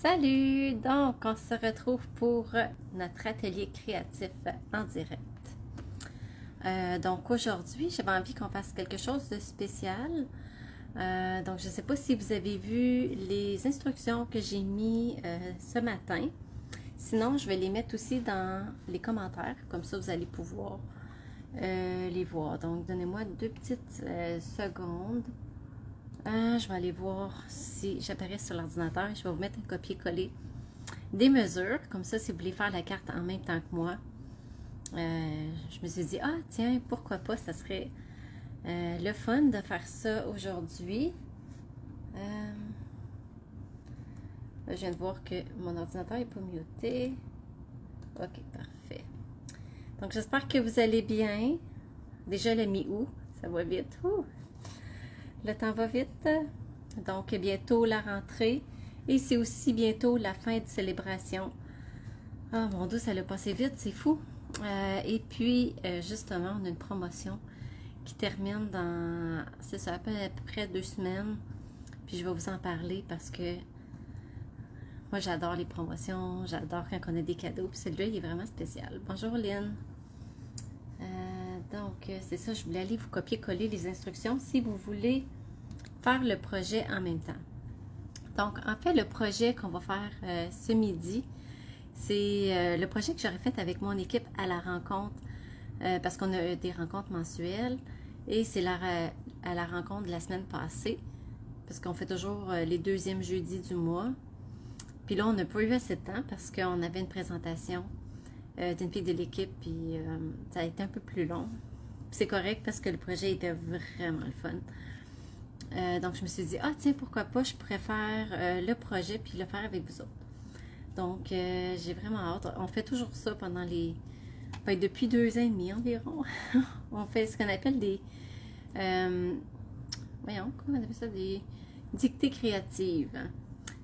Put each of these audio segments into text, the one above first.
Salut! Donc, on se retrouve pour notre atelier créatif en direct. Donc, aujourd'hui, j'avais envie qu'on fasse quelque chose de spécial. Donc, je ne sais pas si vous avez vu les instructions que j'ai mis ce matin. Sinon, je vais les mettre aussi dans les commentaires. Comme ça, vous allez pouvoir les voir. Donc, donnez-moi 2 petites secondes. Je vais aller voir si j'apparais sur l'ordinateur. Je vais vous mettre un copier-coller des mesures. Comme ça, si vous voulez faire la carte en même temps que moi. Je me suis dit, ah tiens, pourquoi pas, ça serait le fun de faire ça aujourd'hui. Là, je viens de voir que mon ordinateur n'est pas muté. Ok, parfait. Donc, j'espère que vous allez bien. Déjà le mi-août, ça va vite. Le temps va vite. Donc, bientôt la rentrée. Et c'est aussi bientôt la fin de célébration. Ah, mon Dieu, ça l'a passé vite, c'est fou. Et puis, justement, on a une promotion qui termine dans, c'est ça, à peu près 2 semaines. Puis, je vais vous en parler parce que moi, j'adore les promotions. J'adore quand on a des cadeaux. Puis, celui-là, il est vraiment spécial. Bonjour, Lynn. Donc, c'est ça, je voulais aller vous copier-coller les instructions si vous voulez faire le projet en même temps. Donc, en fait, le projet qu'on va faire ce midi, c'est le projet que j'aurais fait avec mon équipe à la rencontre, parce qu'on a des rencontres mensuelles, et c'est à la rencontre de la semaine passée, parce qu'on fait toujours les 2e jeudis du mois. Puis là, on n'a pas eu assez de temps parce qu'on avait une présentation d'une fille de l'équipe, puis ça a été un peu plus long. C'est correct parce que le projet était vraiment le fun. Donc, je me suis dit, ah tiens, pourquoi pas, je pourrais faire le projet puis le faire avec vous autres. Donc, j'ai vraiment hâte. On fait toujours ça pendant depuis 2 ans et demi environ. On fait ce qu'on appelle des, voyons, comment on appelle ça, des dictées créatives.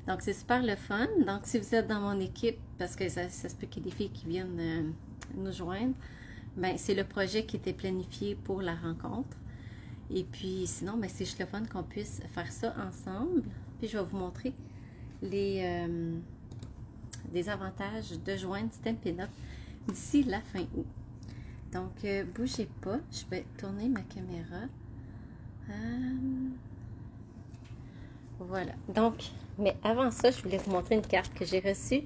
Donc, c'est super le fun. Donc, si vous êtes dans mon équipe, parce que ça se peut qu'il y ait des filles qui viennent nous joindre, ben c'est le projet qui était planifié pour la rencontre. Et puis, sinon, ben, c'est juste le fun qu'on puisse faire ça ensemble. Puis, je vais vous montrer des avantages de joindre Stampin' Up d'ici la fin août. Donc, bougez pas. Je vais tourner ma caméra. Voilà. Donc, mais avant ça, je voulais vous montrer une carte que j'ai reçue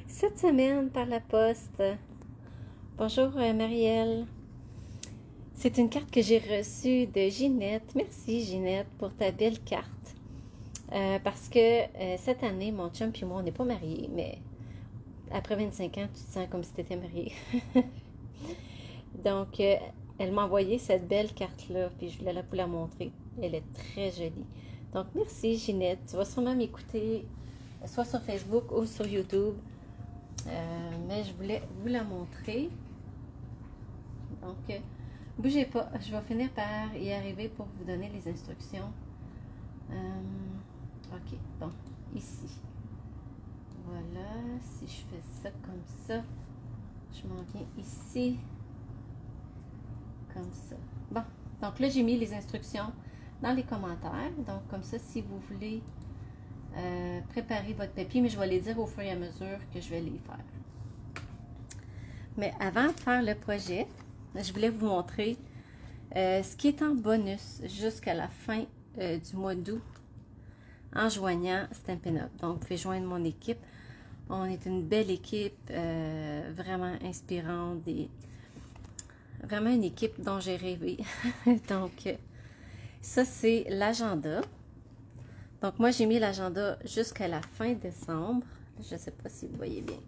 cette semaine par la poste. Bonjour Marielle. C'est une carte que j'ai reçue de Ginette. Merci Ginette pour ta belle carte. Parce que cette année, mon chum et moi, on n'est pas mariés, mais après 25 ans, tu te sens comme si tu étais mariée. Donc, elle m'a envoyé cette belle carte-là, puis je voulais vous la montrer. Elle est très jolie. Donc, merci Ginette. Tu vas sûrement m'écouter soit sur Facebook ou sur YouTube. Mais je voulais vous la montrer. Donc, bougez pas. Je vais finir par y arriver pour vous donner les instructions. Ok, bon, ici. Voilà, si je fais ça comme ça, je m'en viens ici. Comme ça. Bon, donc là, j'ai mis les instructions dans les commentaires. Donc, comme ça, si vous voulez préparer votre papier, mais je vais les dire au fur et à mesure que je vais les faire. Mais avant de faire le projet, je voulais vous montrer ce qui est en bonus jusqu'à la fin du mois d'août en joignant Stampin' Up. Donc, vous pouvez joindre mon équipe. On est une belle équipe, vraiment inspirante, vraiment une équipe dont j'ai rêvé. Donc, ça, c'est l'agenda. Donc, moi, j'ai mis l'agenda jusqu'à la fin décembre. Je ne sais pas si vous voyez bien.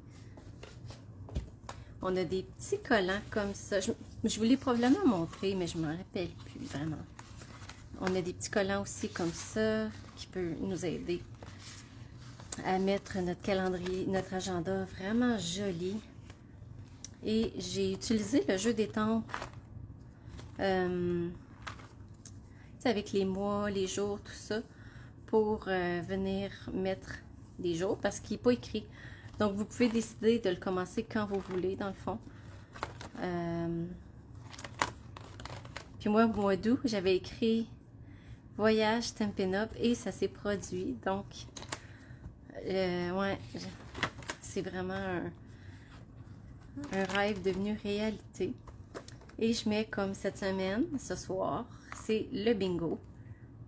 On a des petits collants comme ça. Je vous l'ai probablement montré, mais je ne m'en rappelle plus vraiment. On a des petits collants aussi comme ça qui peuvent nous aider à mettre notre calendrier, notre agenda vraiment joli. Et j'ai utilisé le jeu des tempes avec les mois, les jours, tout ça, pour venir mettre les jours parce qu'il n'est pas écrit. Donc, vous pouvez décider de le commencer quand vous voulez, dans le fond. Puis moi, au mois d'août, j'avais écrit Voyage Stampin' Up et ça s'est produit. Donc, ouais, c'est vraiment un rêve devenu réalité. Et je mets comme cette semaine, ce soir, c'est le bingo.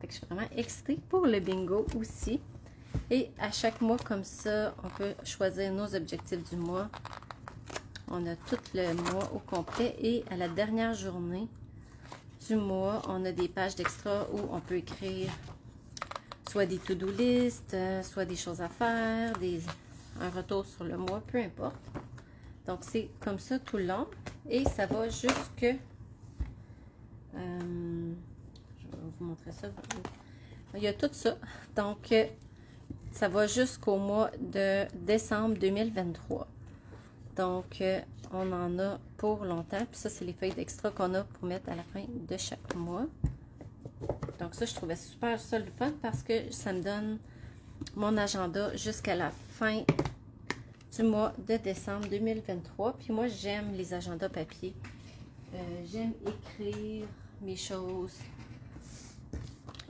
Fait que je suis vraiment excitée pour le bingo aussi. Et à chaque mois comme ça, on peut choisir nos objectifs du mois. On a tout le mois au complet et à la dernière journée du mois, on a des pages d'extra où on peut écrire soit des to-do list, soit des choses à faire, un retour sur le mois, peu importe. Donc, c'est comme ça tout le long. Et ça va jusque... je vais vous montrer ça. Il y a tout ça. Donc, ça va jusqu'au mois de décembre 2023. Donc, on en a pour longtemps. Puis ça, c'est les feuilles d'extra qu'on a pour mettre à la fin de chaque mois. Donc ça, je trouvais super ça le fun parce que ça me donne mon agenda jusqu'à la fin du mois de décembre 2023. Puis moi, j'aime les agendas papier. J'aime écrire mes choses.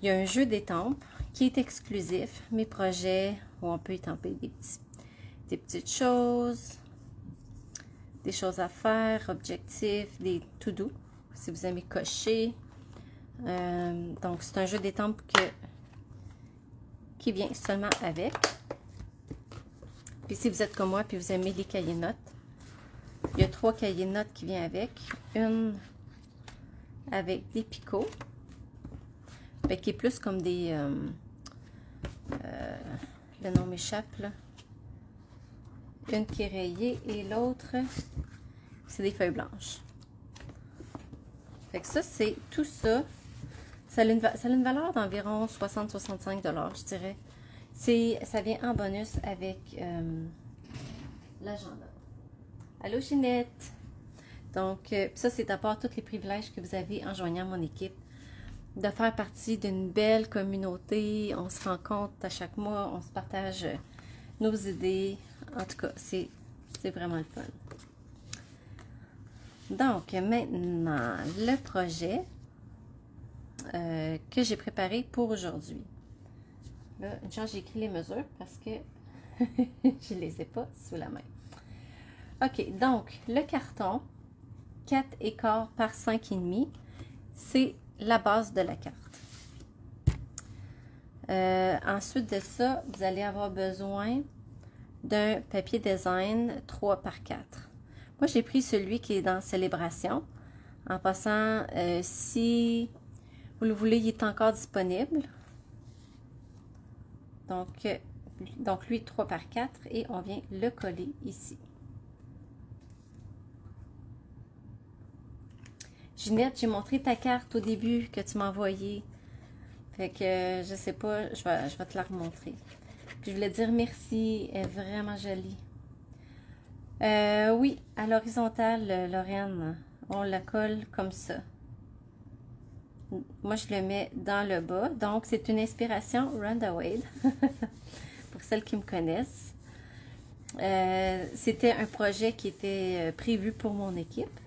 Il y a un jeu d'étampes qui est exclusif. Mes projets où on peut étamper des petites choses, des choses à faire, objectifs, des to-do, si vous aimez cocher. Donc, c'est un jeu d'étampes qui vient seulement avec. Puis, si vous êtes comme moi, puis vous aimez les cahiers notes, il y a 3 cahiers notes qui viennent avec. Une avec des picots, qui est plus comme des... le nom m'échappe, là. Une qui est rayée et l'autre, c'est des feuilles blanches. Fait que ça, c'est tout ça. Ça a une valeur d'environ 60-65 $, je dirais. Ça vient en bonus avec l'agenda. Allô, Ginette! Donc, ça, c'est à part tous les privilèges que vous avez en joignant mon équipe. De faire partie d'une belle communauté. On se rencontre à chaque mois. On se partage nos idées. En tout cas, c'est vraiment le fun. Donc, maintenant, le projet que j'ai préparé pour aujourd'hui. Là, une chance, j'ai écrit les mesures parce que je ne les ai pas sous la main. OK, donc, le carton, 4,25 par 5,5, c'est la base de la carte. Ensuite de ça, vous allez avoir besoin d'un papier design 3 par 4. Moi, j'ai pris celui qui est dans Célébration. En passant, si vous le voulez, il est encore disponible. Donc lui, 3 par 4 et on vient le coller ici. Ginette, j'ai montré ta carte au début que tu m'as envoyée. Fait que je sais pas, je vais te la remontrer. Puis je voulais dire merci, elle est vraiment jolie. Oui, à l'horizontale, Lorraine, on la colle comme ça. Moi, je le mets dans le bas. Donc, c'est une inspiration Rhonda Wade, pour celles qui me connaissent. C'était un projet qui était prévu pour mon équipe.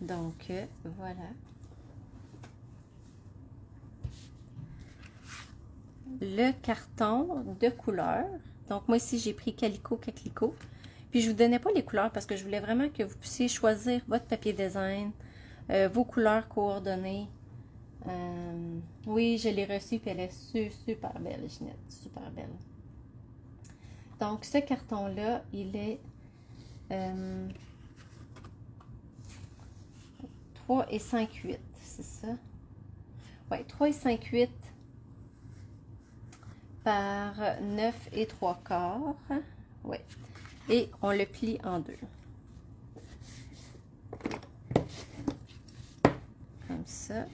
Donc, voilà. Le carton de couleur. Donc, moi ici, j'ai pris Calico Caclico. Puis, je ne vous donnais pas les couleurs parce que je voulais vraiment que vous puissiez choisir votre papier design, vos couleurs coordonnées. Oui, je l'ai reçue puis elle est super belle, Ginette. Super belle. Donc, ce carton-là, il est 3,58, c'est ça? Oui, 3,58 par 9,75. Oui. Et on le plie en deux. Comme ça.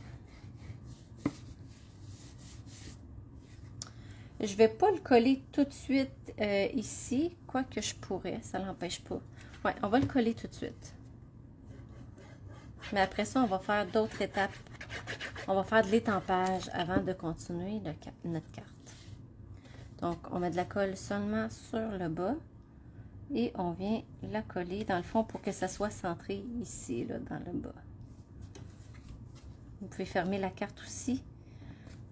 Je ne vais pas le coller tout de suite ici, quoique je pourrais, ça ne l'empêche pas. Oui, on va le coller tout de suite. Mais après ça, on va faire d'autres étapes. On va faire de l'étampage avant de continuer notre carte. Donc, on met de la colle seulement sur le bas. Et on vient la coller dans le fond pour que ça soit centré ici, là, dans le bas. Vous pouvez fermer la carte aussi.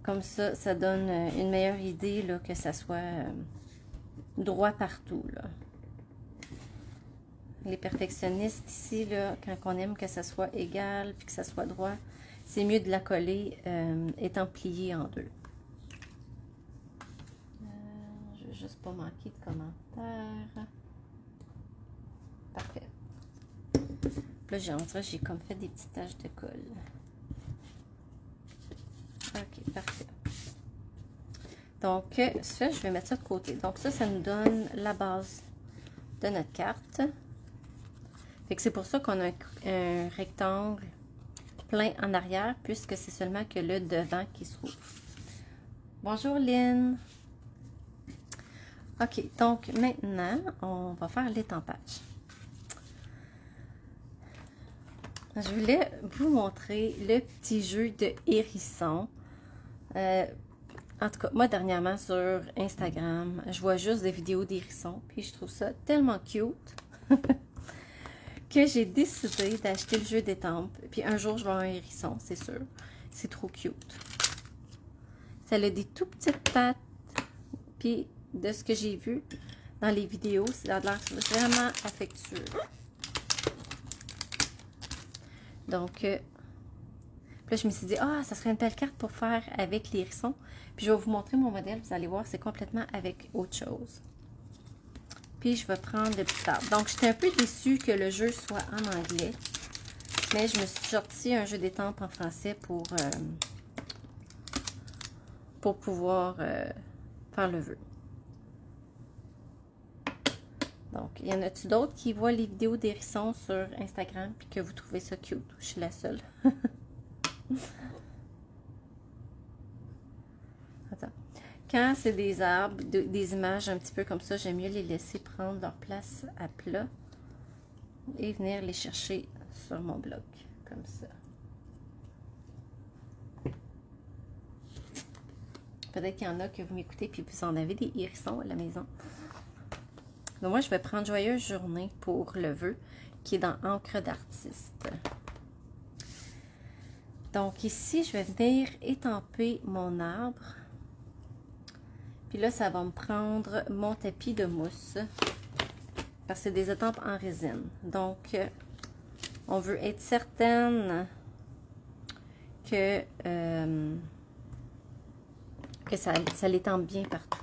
Comme ça, ça donne une meilleure idée, là, que ça soit droit partout, là. Les perfectionnistes ici, là, quand on aime que ça soit égal puis que ça soit droit, c'est mieux de la coller étant pliée en deux. Je vais juste pas manquer de commentaires. Parfait. Là, j'ai comme fait des petites taches de colle. Ok, parfait. Donc, ça, je vais mettre ça de côté. Donc, ça nous donne la base de notre carte. Fait que c'est pour ça qu'on a un rectangle plein en arrière, puisque c'est seulement que le devant qui se rouvre. Bonjour Lynn. Ok, donc maintenant, on va faire l'étampage. Je voulais vous montrer le petit jeu de hérisson. En tout cas, moi, dernièrement, sur Instagram, je vois juste des vidéos d'hérissons, puis je trouve ça tellement cute que j'ai décidé d'acheter le jeu d'étampes. Puis un jour, je vais avoir un hérisson, c'est sûr. C'est trop cute. Ça a des tout petites pattes, puis de ce que j'ai vu dans les vidéos, ça a l'air vraiment affectueux. Donc, là, je me suis dit, ah, ça serait une belle carte pour faire avec les hérissons. Puis, je vais vous montrer mon modèle. Vous allez voir, c'est complètement avec autre chose. Puis, je vais prendre le petit arbre. Donc, j'étais un peu déçue que le jeu soit en anglais. Mais je me suis sorti un jeu d'étampes en français pour pouvoir faire le vœu. Donc, il y en a-tu d'autres qui voient les vidéos d'hérissons sur Instagram puis que vous trouvez ça cute? Je suis la seule. Attends. Quand c'est des arbres, des images un petit peu comme ça, j'aime mieux les laisser prendre leur place à plat et venir les chercher sur mon bloc, comme ça. Peut-être qu'il y en a que vous m'écoutez puis vous en avez des hérissons à la maison. Donc moi, je vais prendre Joyeuse journée pour le vœu qui est dans Encre d'artiste. Donc ici, je vais venir étamper mon arbre. Puis là, ça va me prendre mon tapis de mousse. Parce que c'est des étampes en résine. Donc, on veut être certaine que ça l'étampe bien partout.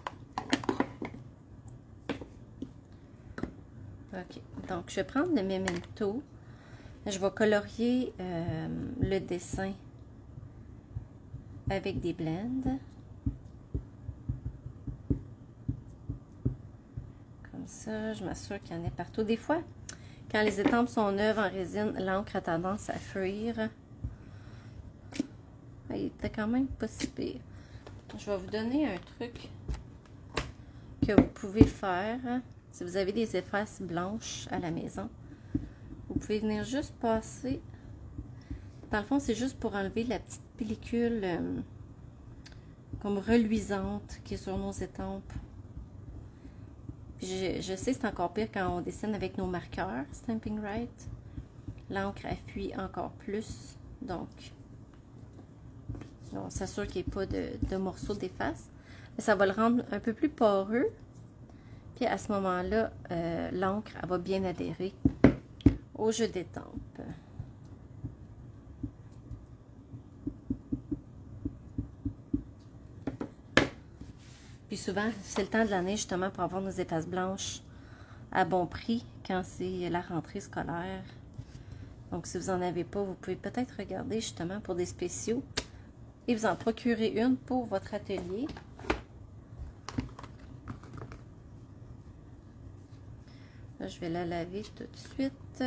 Ok, donc je vais prendre le Memento. Je vais colorier le dessin avec des blends. Comme ça, je m'assure qu'il y en ait partout. Des fois, quand les étampes sont neuves en résine, l'encre a tendance à fuir. Il était quand même pas si pire. Je vais vous donner un truc que vous pouvez faire. Si vous avez des effaces blanches à la maison, vous pouvez venir juste passer. Dans le fond, c'est juste pour enlever la petite pellicule comme reluisante qui est sur nos étampes. Je sais, c'est encore pire quand on dessine avec nos marqueurs Stamping Right. L'encre fuit encore plus. Donc, on s'assure qu'il n'y ait pas de morceaux d'efface. Ça va le rendre un peu plus poreux. Puis à ce moment-là, l'encre va bien adhérer au jeu d'étampes. Puis souvent, c'est le temps de l'année justement pour avoir nos effaces blanches à bon prix quand c'est la rentrée scolaire. Donc si vous n'en avez pas, vous pouvez peut-être regarder justement pour des spéciaux et vous en procurer une pour votre atelier. Là, je vais la laver tout de suite.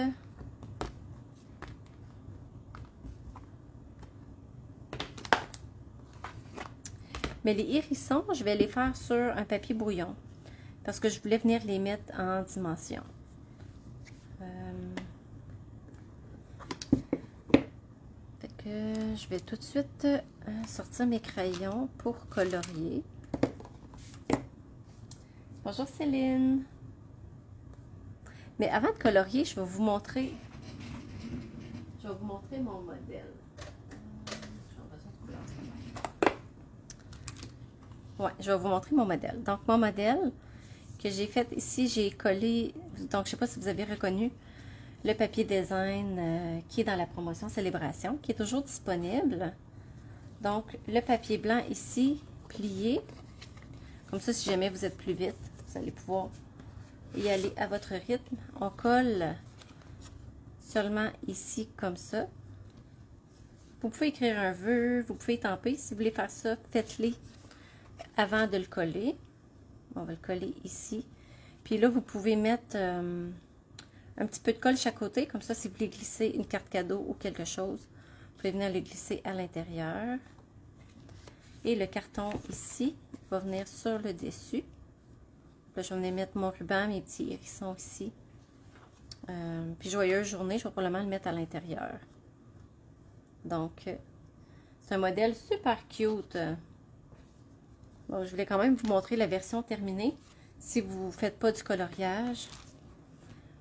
Mais les hérissons, je vais les faire sur un papier brouillon parce que je voulais venir les mettre en dimension. Fait que je vais tout de suite sortir mes crayons pour colorier. Bonjour Céline! Mais avant de colorier, je vais vous montrer mon modèle. Ouais, je vais vous montrer mon modèle. Donc, mon modèle que j'ai fait ici, j'ai collé, donc je ne sais pas si vous avez reconnu, le papier design qui est dans la promotion Célébration, qui est toujours disponible. Donc, le papier blanc ici, plié. Comme ça, si jamais vous êtes plus vite, vous allez pouvoir y aller à votre rythme. On colle seulement ici, comme ça. Vous pouvez écrire un vœu, vous pouvez tamper. Si vous voulez faire ça, faites-les avant de le coller. On va le coller ici. Puis là, vous pouvez mettre un petit peu de colle chaque côté. Comme ça, si vous voulez glisser une carte cadeau ou quelque chose, vous pouvez venir le glisser à l'intérieur. Et le carton ici va venir sur le dessus. Là, je vais venir mettre mon ruban, mes petits hérissons ici. Puis joyeuse journée, je vais probablement le mettre à l'intérieur. Donc, c'est un modèle super cute. Bon, je voulais quand même vous montrer la version terminée. Si vous ne faites pas du coloriage,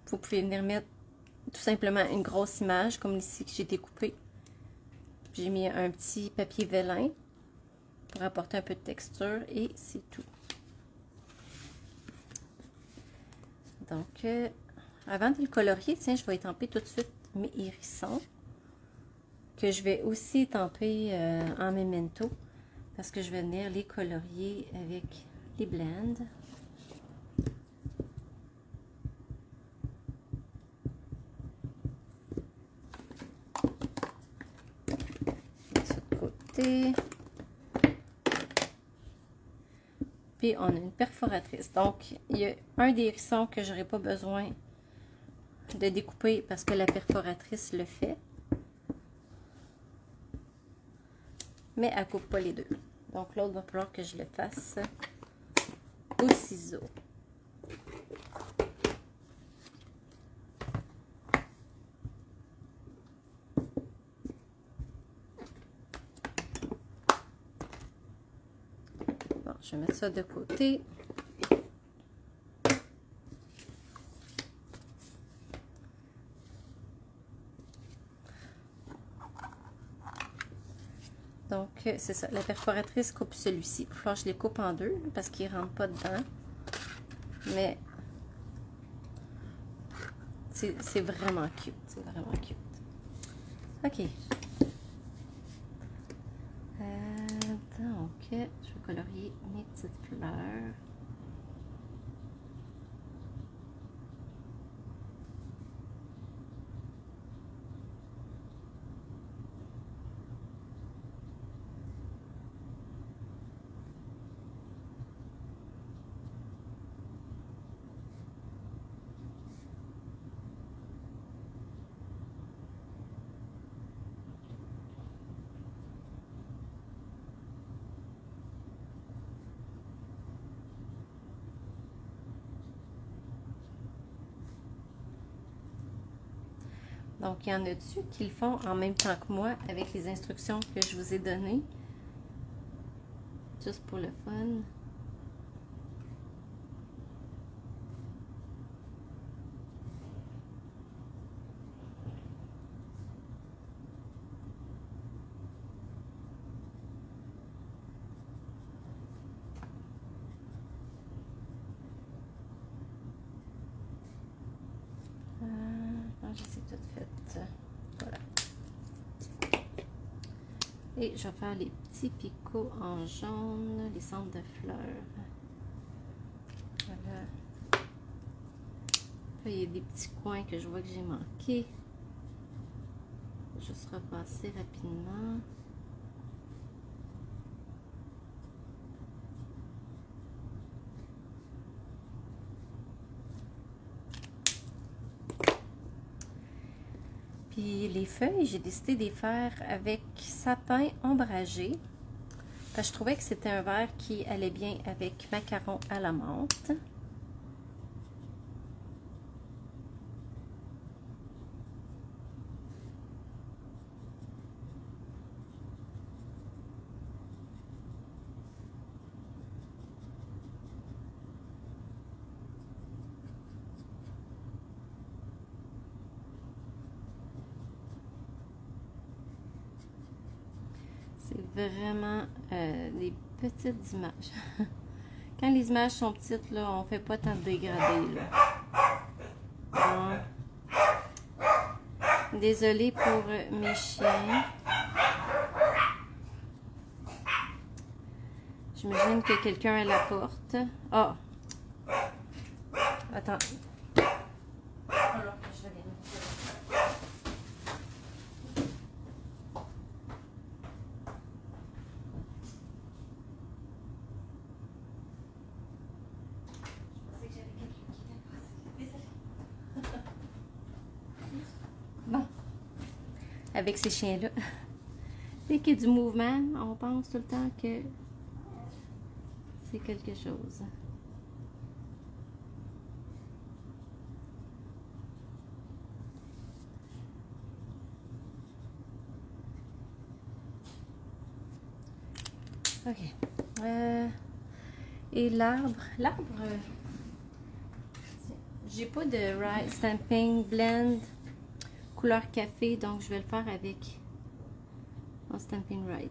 vous pouvez venir mettre tout simplement une grosse image, comme ici que j'ai découpé. J'ai mis un petit papier vélin pour apporter un peu de texture et c'est tout. Donc, avant de le colorier, tiens, je vais étamper tout de suite mes hérissons, que je vais aussi étamper en memento, parce que je vais venir les colorier avec les blends. De côté. Puis on a une perforatrice. Donc, il y a un des hérissons que j'aurais pas besoin de découper parce que la perforatrice le fait. Mais elle coupe pas les deux. Donc, l'autre va falloir que je le fasse au ciseau. Bon, je vais mettre ça de côté. Donc, c'est ça. La perforatrice coupe celui-ci. Il va falloir que je les coupe en deux parce qu'il ne rentre pas dedans. Mais c'est vraiment cute. C'est vraiment cute. OK. Donc, je vais colorier mes petites fleurs. Donc, il y en a dessus qui le font en même temps que moi avec les instructions que je vous ai données. Juste pour le fun. J'ai tout fait. Voilà. Et je vais faire les petits picots en jaune, les centres de fleurs. Voilà. Là, il y a des petits coins que je vois que j'ai manqué. Je vais juste repasser rapidement. Puis les feuilles, j'ai décidé de les faire avec sapin ombragé. Parce que je trouvais que c'était un vert qui allait bien avec macaron à la menthe. C'est vraiment des petites images Quand les images sont petites, là, on fait pas tant de dégradés, là. Bon. Désolée pour mes chiens. J'imagine que quelqu'un à la porte. Ah! Attends. Alors que je revienne. Bon, avec ces chiens-là, dès qu'il y a du mouvement, on pense tout le temps que c'est quelque chose. Ok. Et l'arbre, j'ai pas de Stamping Blend couleur café, donc je vais le faire avec mon Stamping Right.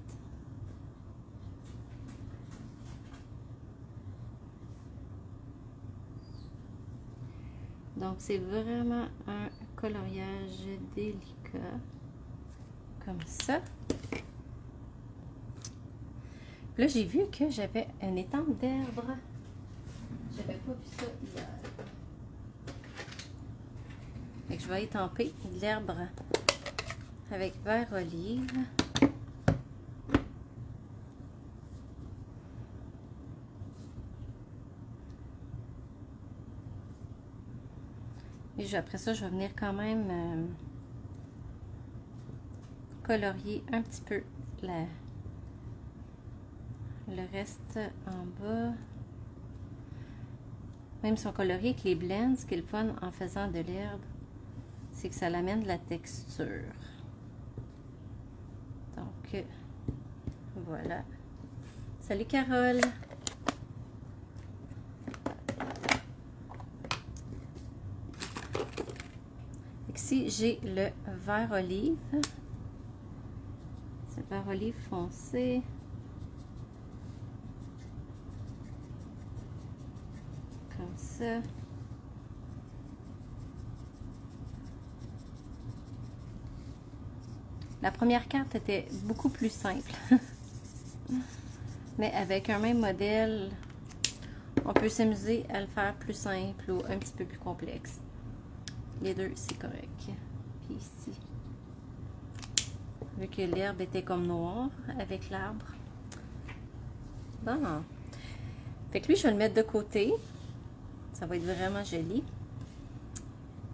Donc c'est vraiment un coloriage délicat, comme ça. Là j'ai vu que j'avais un étang d'herbe. J'avais pas vu ça hier. Fait que je vais étamper de l'herbe avec vert olive. Et après ça, je vais venir quand même colorier un petit peu le reste en bas. Même si on colorie avec les blends, ce qui est le fun en faisant de l'herbe, c'est que ça l'amène de la texture. Donc, voilà. Salut Carole! Ici, j'ai le vert olive. C'est vert olive foncé. Comme ça. La première carte était beaucoup plus simple. Mais avec un même modèle, on peut s'amuser à le faire plus simple ou un petit peu plus complexe. Les deux, c'est correct. Puis ici, vu que l'herbe était comme noire avec l'arbre. Bon. Fait que lui, je vais le mettre de côté. Ça va être vraiment joli.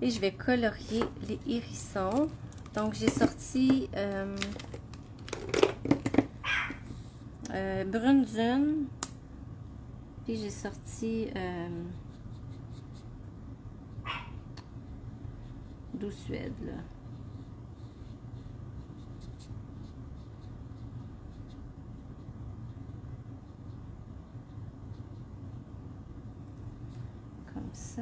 Et je vais colorier les hérissons. Donc, j'ai sorti Brune Dune. Puis j'ai sorti Douce Suède, là. Comme ça.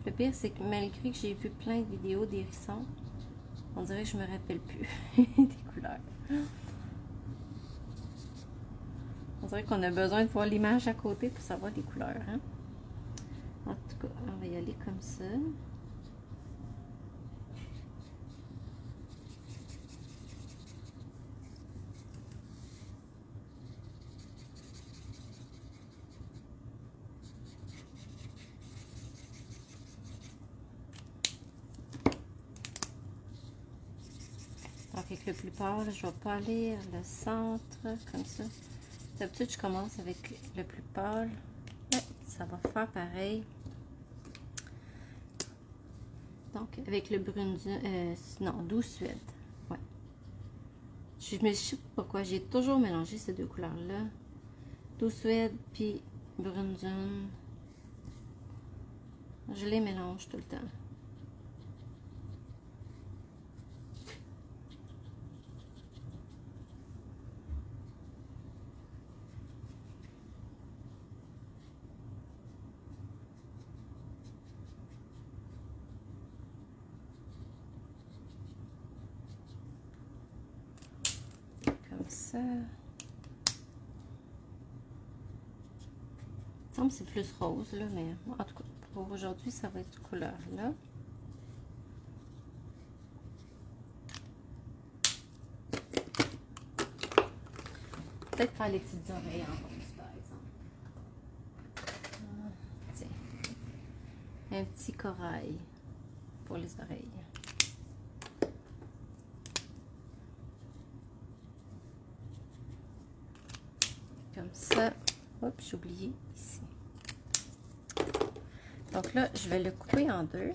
Le pire, c'est que malgré que j'ai vu plein de vidéos d'hérissons, on dirait que je me rappelle plus des couleurs. On dirait qu'on a besoin de voir l'image à côté pour savoir les couleurs. Hein? En tout cas, on va y aller comme ça. Donc, avec le plus pâle, je ne vais pas aller le centre, comme ça. D'habitude, je commence avec le plus pâle. Ouais, ça va faire pareil. Donc, avec le brune, non, Douce Suède. Ouais. Je ne sais pas pourquoi, j'ai toujours mélangé ces deux couleurs-là. Douce Suède, puis brune dune. Je les mélange tout le temps. Ça. Il me semble que c'est plus rose, là, mais en tout cas, pour aujourd'hui, ça va être cette couleur-là. Peut-être faire les petites oreilles en rose, par exemple. Tiens. Un petit corail pour les oreilles. Comme ça. Oups, j'ai oublié ici. Donc là, je vais le couper en deux.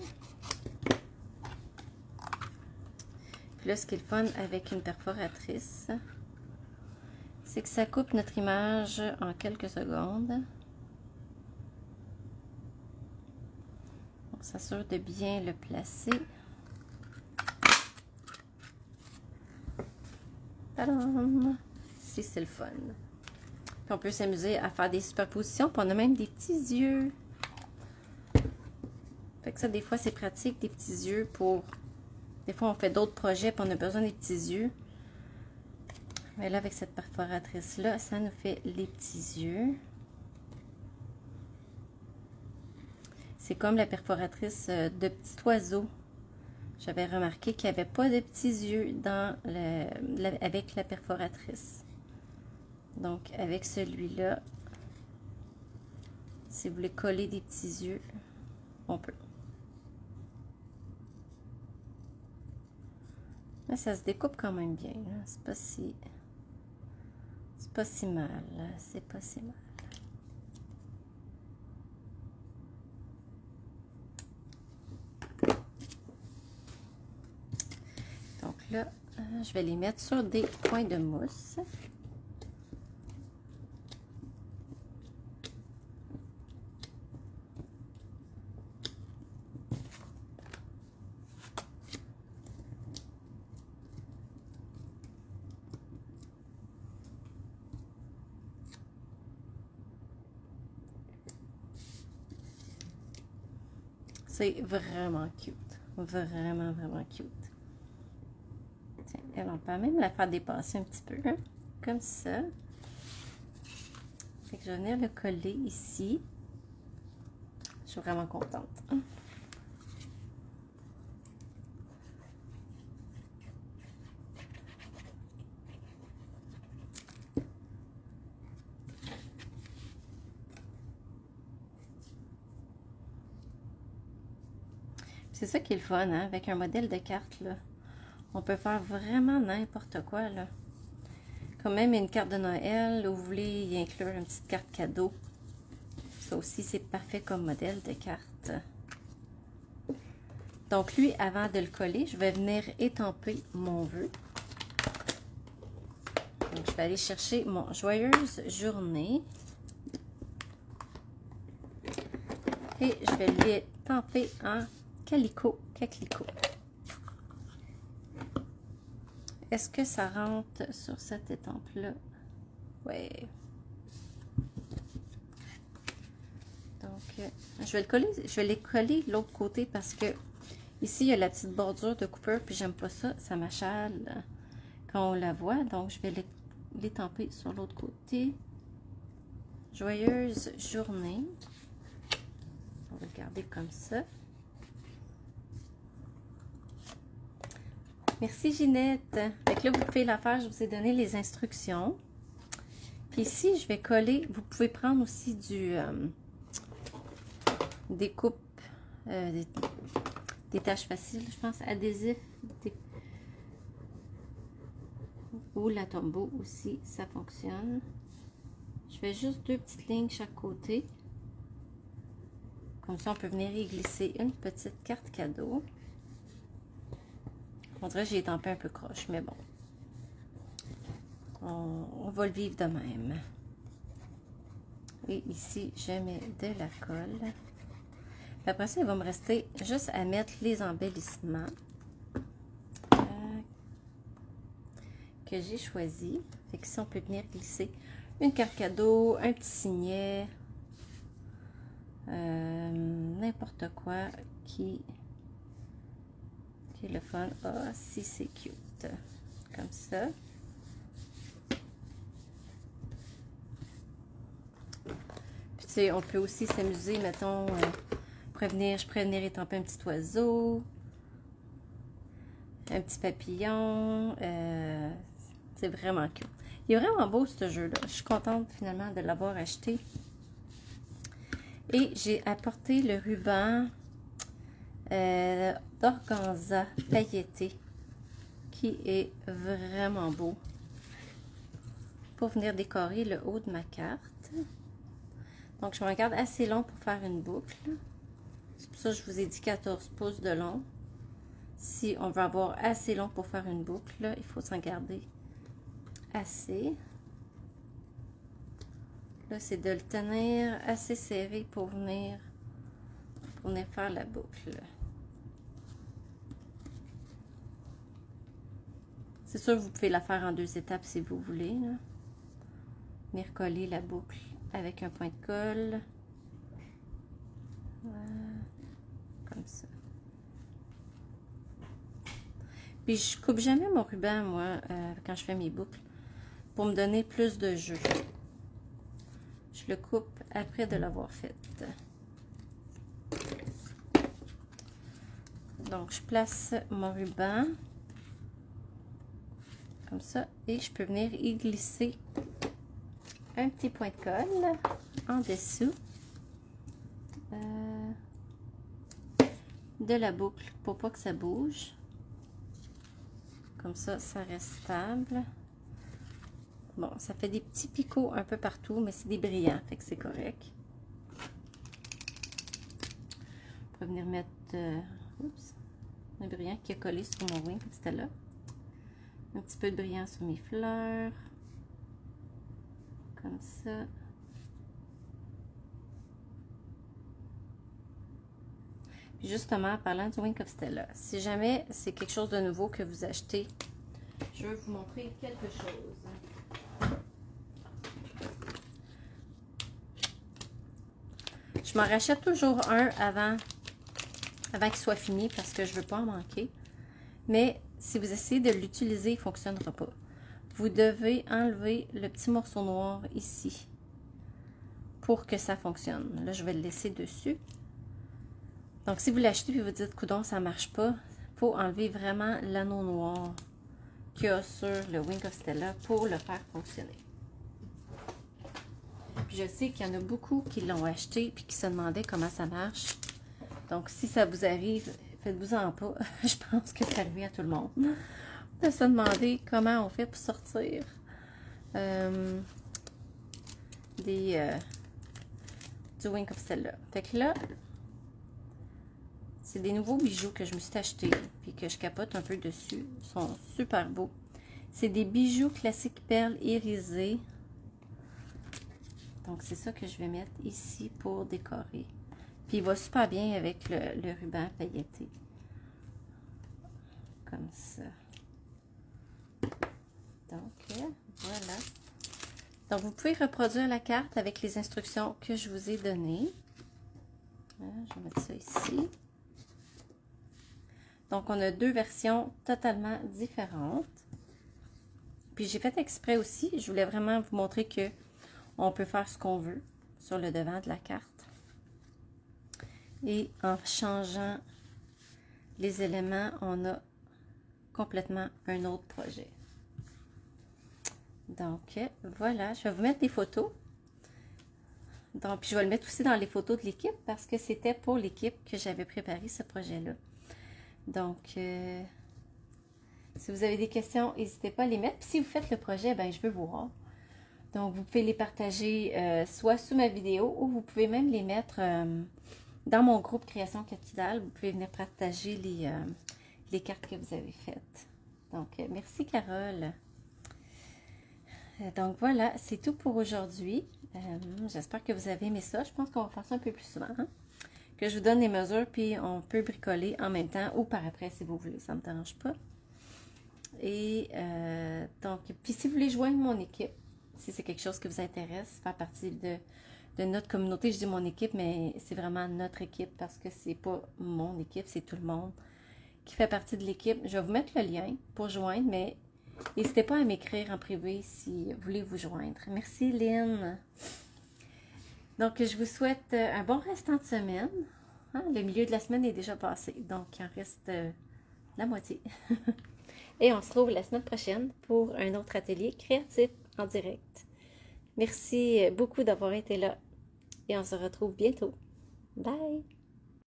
Puis là, ce qui est le fun avec une perforatrice, c'est que ça coupe notre image en quelques secondes. On s'assure de bien le placer. Tadam! Ici, c'est le fun. Puis on peut s'amuser à faire des superpositions. Puis on a même des petits yeux. Fait que ça, des fois, c'est pratique, des petits yeux pour... Des fois, on fait d'autres projets, puis on a besoin des petits yeux. Mais là, avec cette perforatrice-là, ça nous fait les petits yeux. C'est comme la perforatrice de petit oiseau. J'avais remarqué qu'il n'y avait pas de petits yeux dans avec la perforatrice. Donc, avec celui-là, si vous voulez coller des petits yeux, on peut. Mais ça se découpe quand même bien. C'est pas si... C'est pas si mal. C'est pas si mal. Donc là, je vais les mettre sur des points de mousse. C'est vraiment cute. Vraiment, vraiment cute. Tiens, elle, on peut même la faire dépasser un petit peu, hein, comme ça. Fait que je vais venir le coller ici. Je suis vraiment contente. C'est ça qui est le fun, hein? Avec un modèle de carte, là. On peut faire vraiment n'importe quoi, là. Comme même une carte de Noël, où vous voulez y inclure une petite carte cadeau. Ça aussi, c'est parfait comme modèle de carte. Donc, lui, avant de le coller, je vais venir étamper mon vœu. Donc, je vais aller chercher mon Joyeuse Journée. Et je vais l'étamper en Calico. Est-ce que ça rentre sur cette étampe-là? Oui. Donc, je vais les coller de l'autre côté parce que ici, il y a la petite bordure de coupeur, puis j'aime pas ça. Ça m'achale quand on la voit. Donc, je vais l'étamper sur l'autre côté. Joyeuse journée. On va le garder comme ça. Merci Ginette. Fait que là, vous pouvez la faire, je vous ai donné les instructions. Puis ici, je vais coller, vous pouvez prendre aussi des coupes, des taches faciles, je pense, adhésif, ou la Tombow aussi, ça fonctionne. Je fais juste 2 petites lignes chaque côté. Comme ça, on peut venir y glisser une petite carte cadeau. On dirait que j'ai étampé un peu croche, mais bon. On va le vivre de même. Et ici, je mets de la colle. Après ça, il va me rester juste à mettre les embellissements que j'ai choisis. Fait que si on peut venir glisser une carte cadeau, un petit signet, n'importe quoi qui est le fun. Ah, si c'est cute. Comme ça. Puis tu sais, on peut aussi s'amuser, mettons, je pourrais venir étamper un petit oiseau, un petit papillon. C'est vraiment cool. Il est vraiment beau ce jeu-là. Je suis contente finalement de l'avoir acheté. Et j'ai apporté le ruban d'organza pailleté qui est vraiment beau pour venir décorer le haut de ma carte. Donc, je me regarde assez long pour faire une boucle. C'est pour ça que je vous ai dit 14 pouces de long. Si on veut avoir assez long pour faire une boucle, là, il faut s'en garder assez. Là, c'est de le tenir assez serré pour venir faire la boucle. C'est sûr, vous pouvez la faire en 2 étapes si vous voulez. Là. Venir coller la boucle avec un point de colle. Voilà. Comme ça. Puis je coupe jamais mon ruban, moi, quand je fais mes boucles, pour me donner plus de jeu. Je le coupe après de l'avoir fait. Donc, je place mon ruban comme ça et je peux venir y glisser un petit point de colle en dessous de la boucle pour pas que ça bouge. Comme ça, ça reste stable. Bon, ça fait des petits picots un peu partout, mais c'est des brillants, fait que c'est correct. On peut venir mettre un brillant qui a collé sur mon wing, c'était là. Un petit peu de brillant sur mes fleurs. Comme ça. Puis justement, en parlant du Wink of Stella, si jamais c'est quelque chose de nouveau que vous achetez, je veux vous montrer quelque chose. Je m'en rachète toujours un avant qu'il soit fini parce que je ne veux pas en manquer. Mais si vous essayez de l'utiliser, il ne fonctionnera pas. Vous devez enlever le petit morceau noir ici pour que ça fonctionne. Là, je vais le laisser dessus. Donc, si vous l'achetez et vous dites, coudonc, ça ne marche pas, il faut enlever vraiment l'anneau noir qu'il y a sur le Wink of Stella pour le faire fonctionner. Puis je sais qu'il y en a beaucoup qui l'ont acheté et qui se demandaient comment ça marche. Donc, si ça vous arrive, faites-vous-en pas. Je pense que ça arrive à tout le monde. De se demander comment on fait pour sortir du Wink of Stella. Fait que là, c'est des nouveaux bijoux que je me suis achetés puis que je capote un peu dessus. Ils sont super beaux. C'est des bijoux classiques perles irisées. Donc, c'est ça que je vais mettre ici pour décorer. Puis, il va super bien avec le ruban pailleté. Comme ça. Donc, voilà. Donc, vous pouvez reproduire la carte avec les instructions que je vous ai données. Voilà, je vais mettre ça ici. Donc, on a 2 versions totalement différentes. Puis, j'ai fait exprès aussi. Je voulais vraiment vous montrer que on peut faire ce qu'on veut sur le devant de la carte. Et en changeant les éléments, on a complètement un autre projet. Donc, voilà. Je vais vous mettre des photos. Donc, puis je vais le mettre aussi dans les photos de l'équipe parce que c'était pour l'équipe que j'avais préparé ce projet-là. Donc, si vous avez des questions, n'hésitez pas à les mettre. Puis si vous faites le projet, ben je veux voir. Donc, vous pouvez les partager soit sous ma vidéo ou vous pouvez même les mettre dans mon groupe Création Capitale. Vous pouvez venir partager les cartes que vous avez faites. Donc, merci Carole. Donc, voilà, c'est tout pour aujourd'hui. J'espère que vous avez aimé ça. Je pense qu'on va faire ça un peu plus souvent. Hein? Que je vous donne les mesures, puis on peut bricoler en même temps ou par après si vous voulez. Ça ne me dérange pas. Et donc, puis si vous voulez joindre mon équipe, si c'est quelque chose qui vous intéresse, faire partie de notre communauté, je dis mon équipe, mais c'est vraiment notre équipe parce que c'est pas mon équipe, c'est tout le monde qui fait partie de l'équipe. Je vais vous mettre le lien pour joindre, mais n'hésitez pas à m'écrire en privé si vous voulez vous joindre. Merci Lynn. Donc, je vous souhaite un bon restant de semaine. Hein, le milieu de la semaine est déjà passé, donc il en reste la moitié. Et on se retrouve la semaine prochaine pour un autre atelier créatif en direct. Merci beaucoup d'avoir été là et on se retrouve bientôt. Bye!